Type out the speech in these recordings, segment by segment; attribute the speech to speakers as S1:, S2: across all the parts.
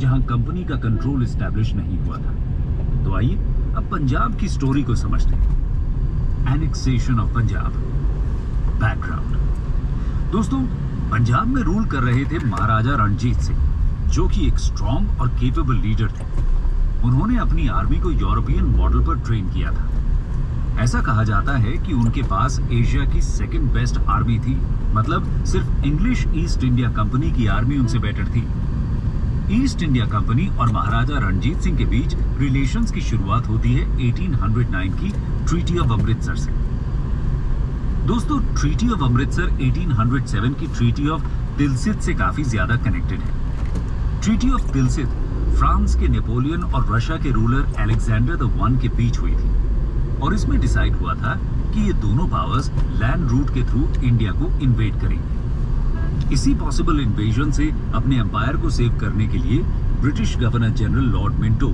S1: जहां कंपनी का control establish नहीं हुआ था। तो आइए अब पंजाब की स्टोरी को समझते हैं। Annexation of Punjab. बैकग्राउंड। दोस्तों, पंजाब में रूल कर रहे थे महाराजा रणजीत सिंह, जो कि एक स्ट्रॉन्ग और केपेबल लीडर थे। उन्होंने अपनी आर्मी को यूरोपियन मॉडल पर ट्रेन किया था। ऐसा कहा जाता है कि उनके पास एशिया की सेकंड बेस्ट आर्मी थी, मतलब सिर्फ इंग्लिश ईस्ट इंडिया कंपनी की आर्मी उनसे बेटर थी। ईस्ट इंडिया कंपनी और महाराजा रणजीत सिंह के बीच रिलेशंस की शुरुआत होती है 1809 की ट्रीटी ऑफ अमृतसर से। दोस्तों, ट्रीटी ऑफ अमृतसर 1807 की ट्रीटी ऑफ तिलसित से काफी ज्यादा कनेक्टेड है। ट्रीटी ऑफ तिलसित फ्रांस के नेपोलियन और रशिया के रूलर अलेक्जेंडर द वन के बीच हुई थी और इसमें डिसाइड हुआ था कि ये दोनों पावर्स लैंड रूट के थ्रू इंडिया को इन्वेड करेंगे। इसी पॉसिबल इन्वेजन से अपने एम्पायर को सेव करने के लिए British governor general Lord Minto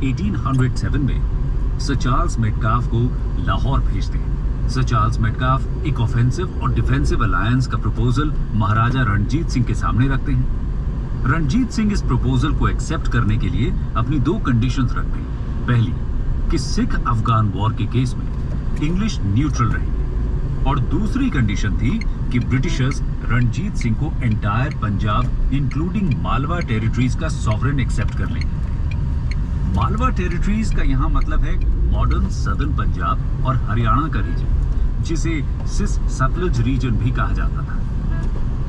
S1: 1807 में सर चार्ल्स मेटकाफ को लाहौर भेजते हैं। सर चार्ल्स मेटकाफ एक ऑफेंसिव और डिफेंसिव अलायंस का प्रपोजल महाराजा रणजीत सिंह के सामने रखते हैं। रणजीत सिंह इस प्रपोजल को एक्सेप्ट करने के लिए अपनी दो कंडीशंस रखते हैं। पहली कि सिख अफगान वॉर के केस में इंग्लिश न्यूट्रल रहेंगे और दूसरी कंडीशन थी कि ब्रिटिशर्स रणजीत सिंह को entire Punjab including Malwa territories का सॉवरेन एक्सेप्ट कर लेंगे। मालवा टेरिटरीज का यहाँ मतलब है मॉडर्न सदर्न पंजाब और हरियाणा का रीजन, जिसे सिस सतलुज रीजन भी कहा जाता था।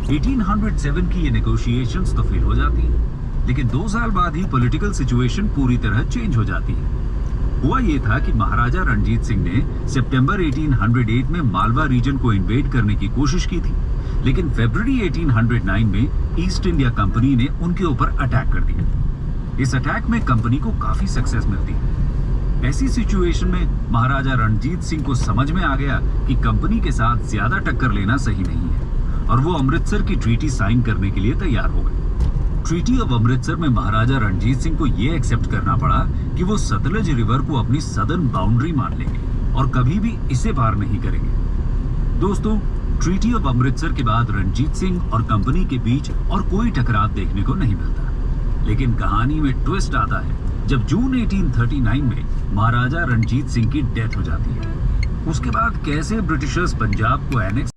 S1: 1807 की ये नेगोशिएशंस तो फेल हो जाती हैं, लेकिन 2 साल बाद ही पॉलिटिकल सिचुएशन पूरी तरह चेंज हो जाती है। हुआ ये था कि महाराजा रणजीत सिंह ने सितंबर 1808 में मालवा रीजन को इन्वेड करने की कोशिश की थी, लेकिन फरवरी 1809 में ईस्ट इंडिया कंपनी ने उनके ऊपर अटैक कर दिया। इस अटैक में कंपनी को काफी सक्सेस मिलती है। ऐसी सिचुएशन में महाराजा रणजीत सिंह को समझ में आ गया कि कंपनी के साथ ज्यादा टक्कर लेना सही नहीं है और वो अमृतसर की ट्रीटी साइन करने के लिए तैयार हो गए। ट्रीटी ऑफ अमृतसर में महाराजा रणजीत सिंह को यह एक्सेप्ट करना पड़ा कि वो सतलज रिवर को अपनी सदर्न बाउंड्री मान लेंगे और कभी भी इसे पार नहीं करेंगे। दोस्तों, ट्रीटी ऑफ अमृतसर के बाद रणजीत सिंह और कंपनी के बीच और कोई टकराव देखने को नहीं मिलता, लेकिन कहानी में ट्विस्ट आता है जब जून 1839 में महाराजा रणजीत सिंह की डेथ हो जाती है। उसके बाद कैसे ब्रिटिशर्स पंजाब को एनेक्स